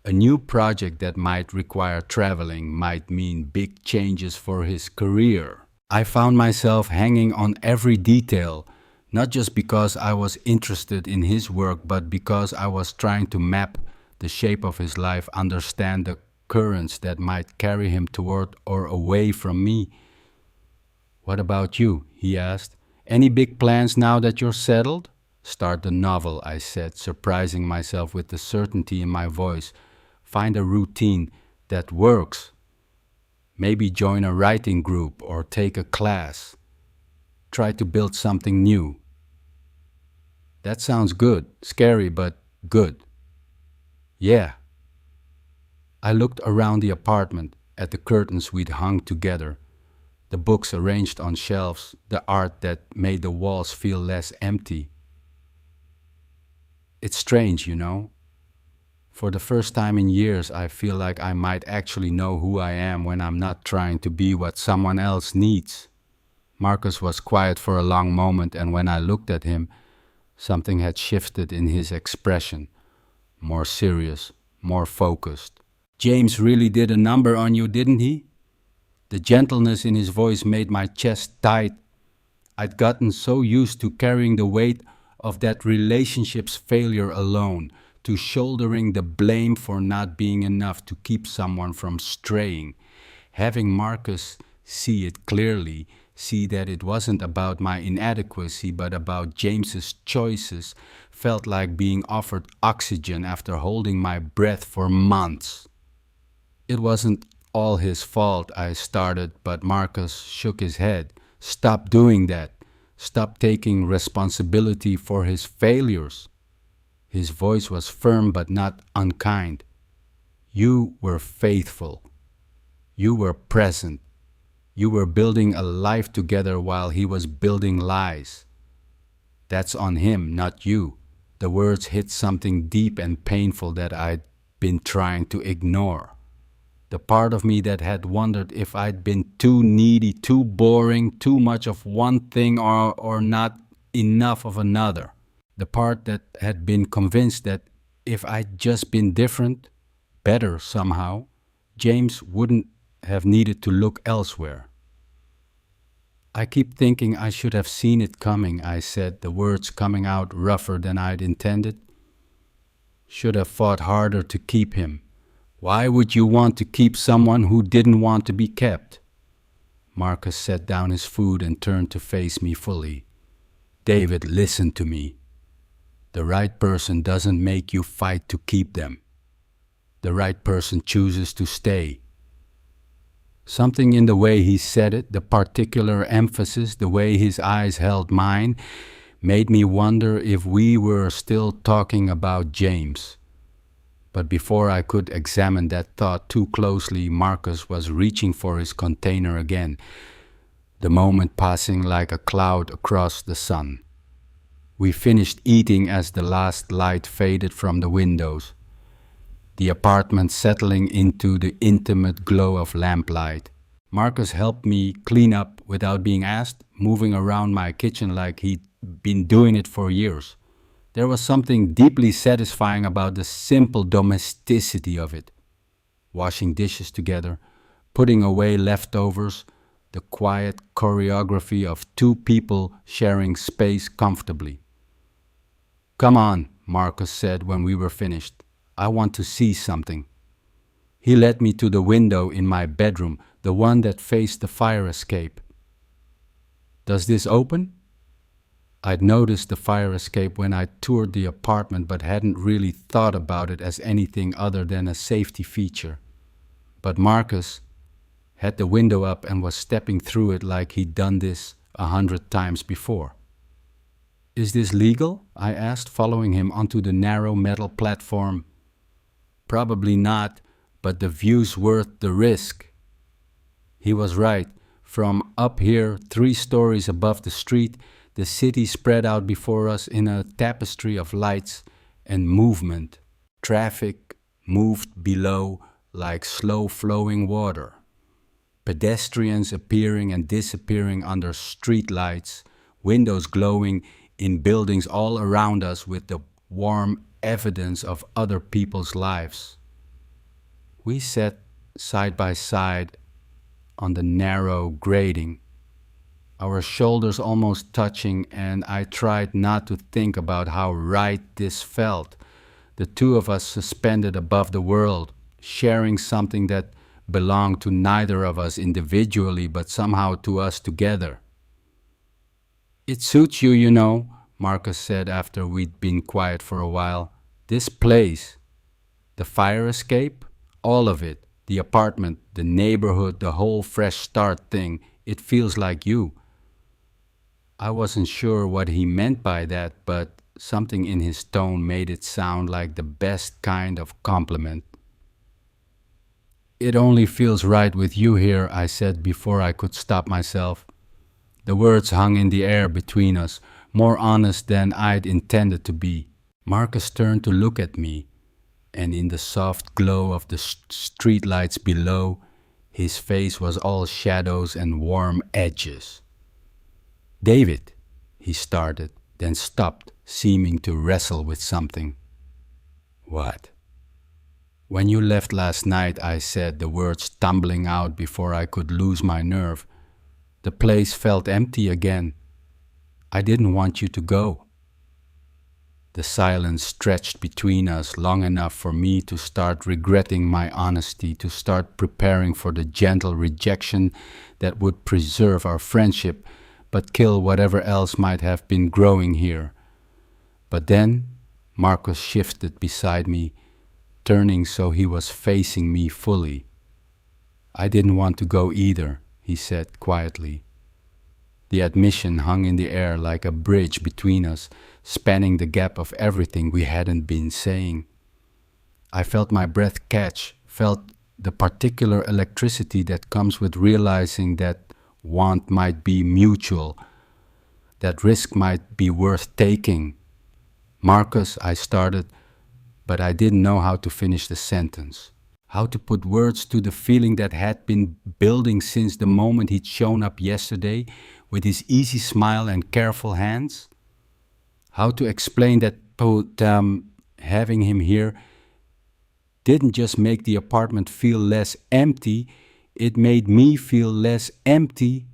a new project that might require traveling, might mean big changes for his career. I found myself hanging on every detail, not just because I was interested in his work, but because I was trying to map the shape of his life, understand the currents that might carry him toward or away from me. What about you? He asked. Any big plans now that you're settled? Start the novel, I said, surprising myself with the certainty in my voice. Find a routine that works. Maybe join a writing group or take a class. Try to build something new. That sounds good. Scary, but good. Yeah. I looked around the apartment at the curtains we'd hung together, the books arranged on shelves, the art that made the walls feel less empty. It's strange, you know. For the first time in years, I feel like I might actually know who I am when I'm not trying to be what someone else needs. Marcus was quiet for a long moment, and when I looked at him, Something had shifted in his expression, more serious, more focused. James really did a number on you, didn't he? The gentleness in his voice made my chest tight. I'd gotten so used to carrying the weight of that relationship's failure alone, to shouldering the blame for not being enough to keep someone from straying. Having Marcus see it clearly, see that it wasn't about my inadequacy but about James's choices, felt like being offered oxygen after holding my breath for months. It wasn't all his fault, I started, but Marcus shook his head. Stop doing that. Stop taking responsibility for his failures. His voice was firm but not unkind. You were faithful. You were present. You were building a life together while he was building lies. That's on him, not you. The words hit something deep and painful that I'd been trying to ignore. The part of me that had wondered if I'd been too needy, too boring, too much of one thing or not enough of another. The part that had been convinced that if I'd just been different, better somehow, James wouldn't have needed to look elsewhere. I keep thinking I should have seen it coming, I said, the words coming out rougher than I'd intended. Should have fought harder to keep him. Why would you want to keep someone who didn't want to be kept? Marcus set down his food and turned to face me fully. David, listen to me. The right person doesn't make you fight to keep them. The right person chooses to stay. Something in the way he said it, the particular emphasis, the way his eyes held mine, made me wonder if we were still talking about James. But before I could examine that thought too closely, Marcus was reaching for his container again, the moment passing like a cloud across the sun. We finished eating as the last light faded from the windows, the apartment settling into the intimate glow of lamplight. Marcus helped me clean up without being asked, moving around my kitchen like he'd been doing it for years. There was something deeply satisfying about the simple domesticity of it. Washing dishes together, putting away leftovers, the quiet choreography of two people sharing space comfortably. Come on, Marcus said when we were finished. I want to see something. He led me to the window in my bedroom, the one that faced the fire escape. Does this open? I'd noticed the fire escape when I toured the apartment but hadn't really thought about it as anything other than a safety feature. But Marcus had the window up and was stepping through it like he'd done this 100 times before. Is this legal? I asked, following him onto the narrow metal platform. Probably not, but the view's worth the risk. He was right. From up here, 3 stories above the street, the city spread out before us in a tapestry of lights and movement. Traffic moved below like slow-flowing water. Pedestrians appearing and disappearing under street lights, windows glowing in buildings all around us with the warm evidence of other people's lives. We sat side by side on the narrow grating, our shoulders almost touching, and I tried not to think about how right this felt. The two of us suspended above the world, sharing something that belonged to neither of us individually, but somehow to us together. It suits you, you know, Marcus said after we'd been quiet for a while. This place, the fire escape, all of it, the apartment, the neighborhood, the whole fresh start thing, it feels like you. I wasn't sure what he meant by that, but something in his tone made it sound like the best kind of compliment. It only feels right with you here, I said before I could stop myself. The words hung in the air between us, more honest than I'd intended to be. Marcus turned to look at me, and in the soft glow of the streetlights below, his face was all shadows and warm edges. David, he started, then stopped. seeming to wrestle with something. What? When you left last night, I said, the words tumbling out before I could lose my nerve. The place felt empty again. I didn't want you to go. The silence stretched between us long enough for me to start regretting my honesty, to start preparing for the gentle rejection that would preserve our friendship, but kill whatever else might have been growing here. But then Marcus shifted beside me, turning so he was facing me fully. I didn't want to go either, he said quietly. The admission hung in the air like a bridge between us, spanning the gap of everything we hadn't been saying. I felt my breath catch, felt the particular electricity that comes with realizing that want might be mutual, that risk might be worth taking. Marcus, I started, but I didn't know how to finish the sentence. How to put words to the feeling that had been building since the moment he'd shown up yesterday with his easy smile and careful hands. How to explain that having him here didn't just make the apartment feel less empty, it made me feel less empty.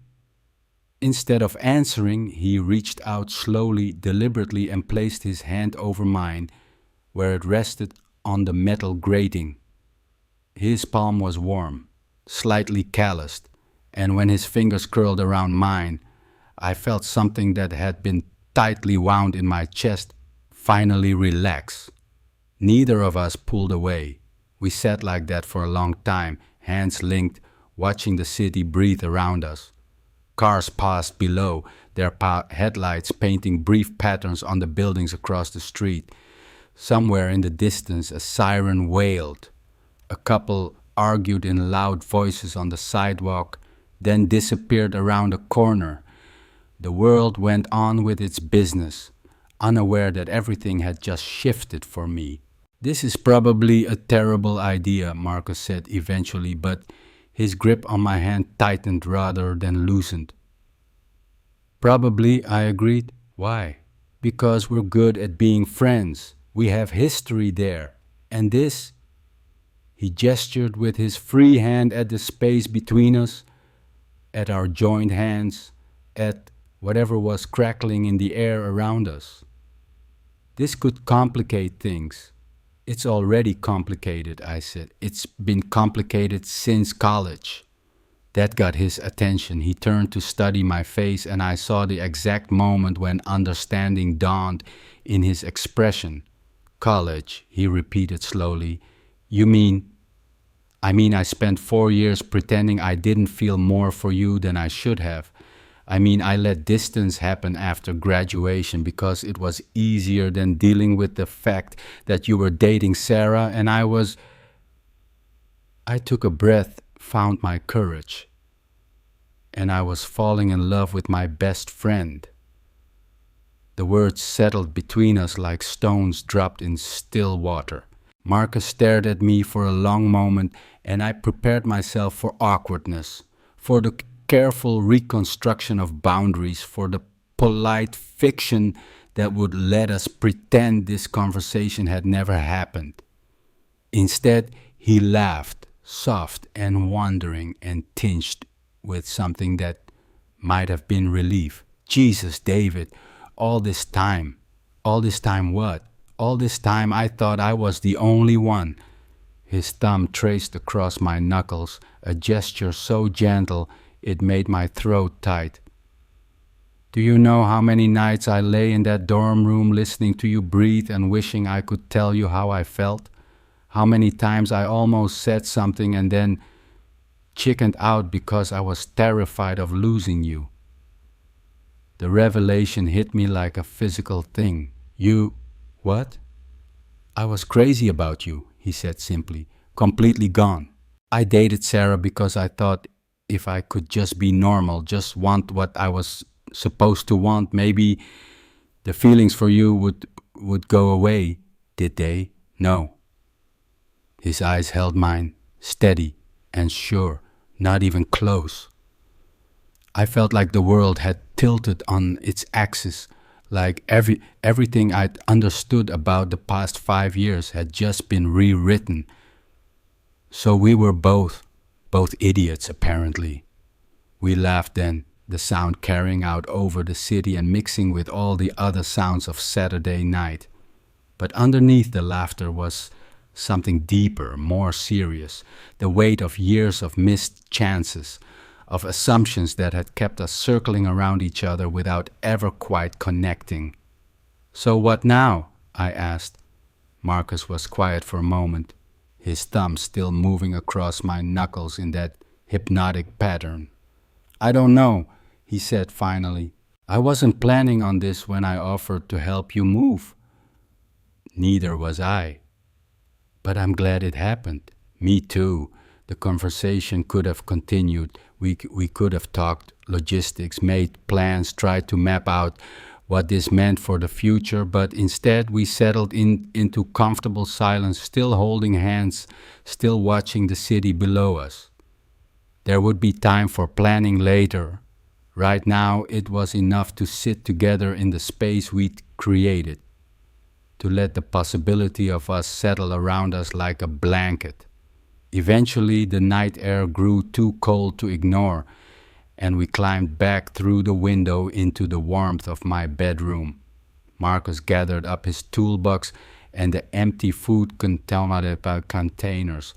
Instead of answering, he reached out slowly, deliberately, and placed his hand over mine, where it rested on the metal grating. His palm was warm, slightly calloused, and when his fingers curled around mine, I felt something that had been tightly wound in my chest finally relax. Neither of us pulled away. We sat like that for a long time, hands linked, watching the city breathe around us. Cars passed below, their headlights painting brief patterns on the buildings across the street. Somewhere in the distance, a siren wailed. A couple argued in loud voices on the sidewalk, then disappeared around a corner. The world went on with its business, unaware that everything had just shifted for me. This is probably a terrible idea, Marcus said eventually, but his grip on my hand tightened rather than loosened. Probably, I agreed. Why? Because we're good at being friends. We have history there. And this? He gestured with his free hand at the space between us, at our joined hands, at whatever was crackling in the air around us. This could complicate things. It's already complicated, I said. It's been complicated since college. That got his attention. He turned to study my face, and I saw the exact moment when understanding dawned in his expression. College, he repeated slowly. You mean? I spent 4 years pretending I didn't feel more for you than I should have. I let distance happen after graduation because it was easier than dealing with the fact that you were dating Sarah and I took a breath, found my courage, and I was falling in love with my best friend. The words settled between us like stones dropped in still water. Marcus stared at me for a long moment, and I prepared myself for awkwardness, for the careful reconstruction of boundaries, for the polite fiction that would let us pretend this conversation had never happened. Instead, he laughed, soft and wondering and tinged with something that might have been relief. Jesus, David, all this time what? All this time I thought I was the only one. His thumb traced across my knuckles, a gesture so gentle it made my throat tight. Do you know how many nights I lay in that dorm room listening to you breathe and wishing I could tell you how I felt? How many times I almost said something and then chickened out because I was terrified of losing you? The revelation hit me like a physical thing. You... what? I was crazy about you, he said simply, completely gone. I dated Sarah because I thought if I could just be normal, just want what I was supposed to want, maybe the feelings for you would go away. Did they? No. His eyes held mine, steady and sure, not even close. I felt like the world had tilted on its axis, like everything I'd understood about the past 5 years had just been rewritten. So we were both idiots apparently. We laughed then, the sound carrying out over the city and mixing with all the other sounds of Saturday night. But underneath the laughter was something deeper, more serious, the weight of years of missed chances, of assumptions that had kept us circling around each other without ever quite connecting. So what now? I asked. Marcus was quiet for a moment, his thumb still moving across my knuckles in that hypnotic pattern. I don't know, he said finally. I wasn't planning on this when I offered to help you move. Neither was I. But I'm glad it happened. Me too. The conversation could have continued. We could have talked logistics, made plans, tried to map out what this meant for the future, but instead we settled into comfortable silence, still holding hands, still watching the city below us. There would be time for planning later. Right now, it was enough to sit together in the space we'd created, to let the possibility of us settle around us like a blanket. Eventually, the night air grew too cold to ignore, and we climbed back through the window into the warmth of my bedroom. Marcus gathered up his toolbox and the empty food containers,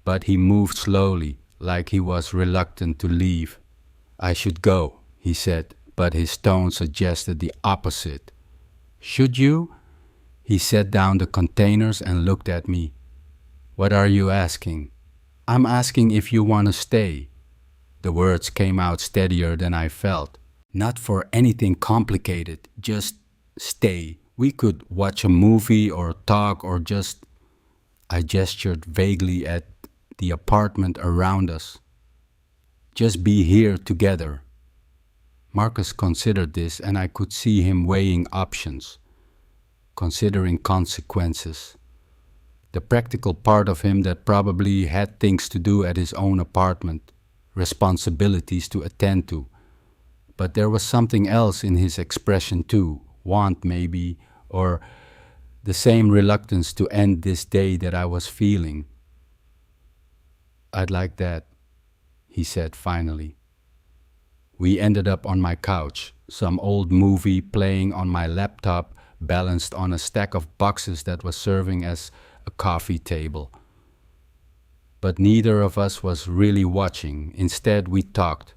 but he moved slowly, like he was reluctant to leave. I should go, he said, but his tone suggested the opposite. Should you? He set down the containers and looked at me. What are you asking? I'm asking if you want to stay. The words came out steadier than I felt. Not for anything complicated, just stay. We could watch a movie or talk or just... I gestured vaguely at the apartment around us. Just be here together. Marcus considered this, and I could see him weighing options, considering consequences. The practical part of him that probably had things to do at his own apartment, responsibilities to attend to. But there was something else in his expression too, want maybe, or the same reluctance to end this day that I was feeling. I'd like that, he said finally. We ended up on my couch, some old movie playing on my laptop, balanced on a stack of boxes that was serving as a coffee table. But neither of us was really watching. Instead, we talked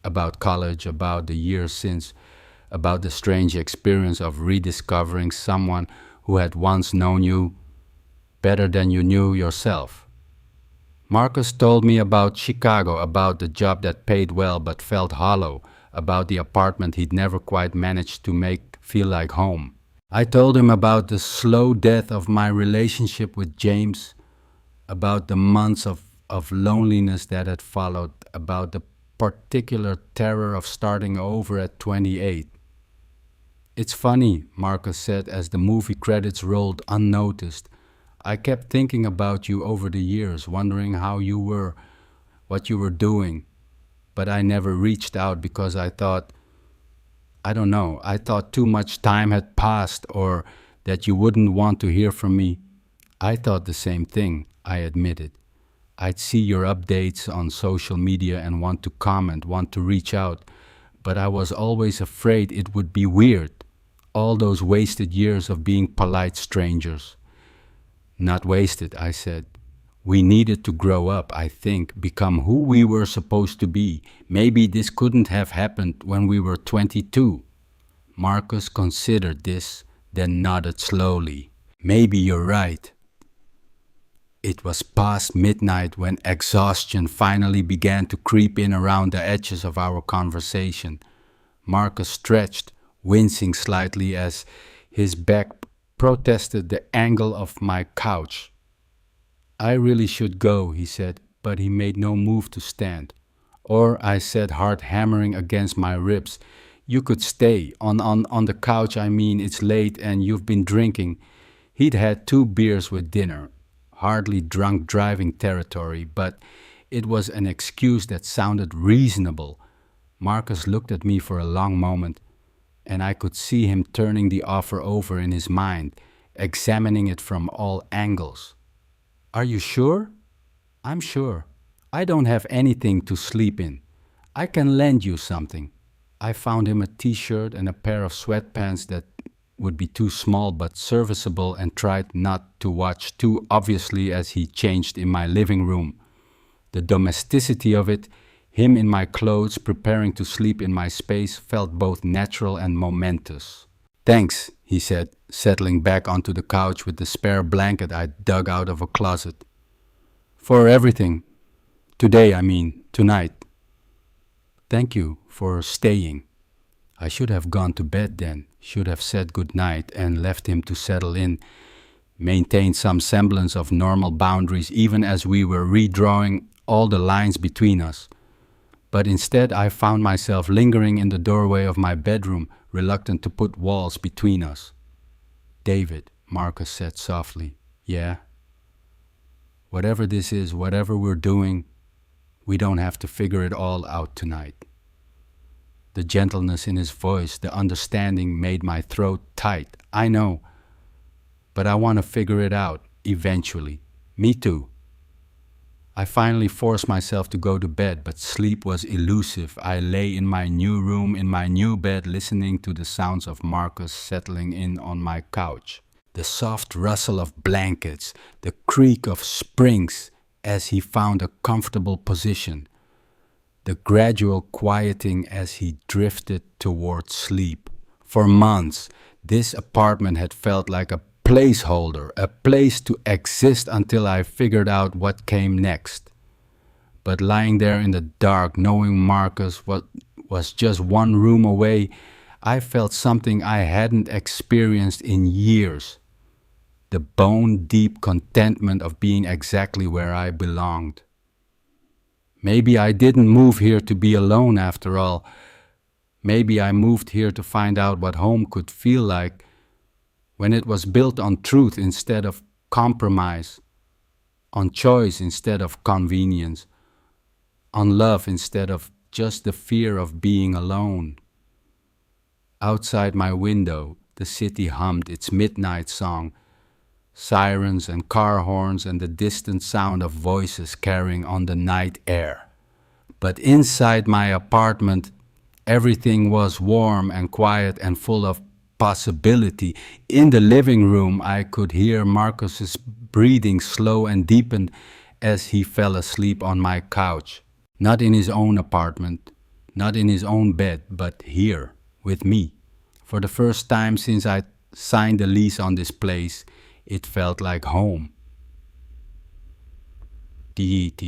about college, about the years since, about the strange experience of rediscovering someone who had once known you better than you knew yourself. Marcus told me about Chicago, about the job that paid well but felt hollow, about the apartment he'd never quite managed to make feel like home. I told him about the slow death of my relationship with James, about the months of loneliness that had followed, about the particular terror of starting over at 28. It's funny, Marcus said as the movie credits rolled unnoticed. I kept thinking about you over the years, wondering how you were, what you were doing. But I never reached out because I thought, I don't know, I thought too much time had passed or that you wouldn't want to hear from me. I thought the same thing, I admitted. I'd see your updates on social media and want to comment, want to reach out, but I was always afraid it would be weird. All those wasted years of being polite strangers. Not wasted, I said. We needed to grow up, I think, become who we were supposed to be. Maybe this couldn't have happened when we were 22. Marcus considered this, then nodded slowly. Maybe you're right. It was past midnight when exhaustion finally began to creep in around the edges of our conversation. Marcus stretched, wincing slightly as his back protested the angle of my couch. I really should go, he said, but he made no move to stand. Or, I said, heart hammering against my ribs, you could stay. On the couch, I mean, it's late and you've been drinking. He'd had 2 beers with dinner. Hardly drunk driving territory, but it was an excuse that sounded reasonable. Marcus looked at me for a long moment, and I could see him turning the offer over in his mind, examining it from all angles. Are you sure? I'm sure. I don't have anything to sleep in. I can lend you something. I found him a t-shirt and a pair of sweatpants that would be too small but serviceable and tried not to watch too obviously as he changed in my living room. The domesticity of it, him in my clothes preparing to sleep in my space, felt both natural and momentous. Thanks, he said, settling back onto the couch with the spare blanket I dug out of a closet. For everything. Today, I mean, tonight. Thank you for staying. I should have gone to bed then, should have said good night and left him to settle in, maintain some semblance of normal boundaries even as we were redrawing all the lines between us. But instead I found myself lingering in the doorway of my bedroom, reluctant to put walls between us. David, Marcus said softly. Yeah? Whatever this is, whatever we're doing, we don't have to figure it all out tonight. The gentleness in his voice, the understanding made my throat tight. I know. But I want to figure it out, eventually. Me too. I finally forced myself to go to bed, but sleep was elusive. I lay in my new room, in my new bed, listening to the sounds of Marcus settling in on my couch. The soft rustle of blankets, the creak of springs as he found a comfortable position, the gradual quieting as he drifted toward sleep. For months, this apartment had felt like a placeholder, a place to exist until I figured out what came next. But lying there in the dark, knowing Marcus was just one room away, I felt something I hadn't experienced in years. The bone-deep contentment of being exactly where I belonged. Maybe I didn't move here to be alone after all. Maybe I moved here to find out what home could feel like when it was built on truth instead of compromise, on choice instead of convenience, on love instead of just the fear of being alone. Outside my window, the city hummed its midnight song, sirens and car horns and the distant sound of voices carrying on the night air. But inside my apartment, everything was warm and quiet and full of possibility. In the living room, I could hear Marcus's breathing slow and deepened as he fell asleep on my couch. Not in his own apartment, not in his own bed, but here, with me. For the first time since I signed the lease on this place, it felt like home. DET.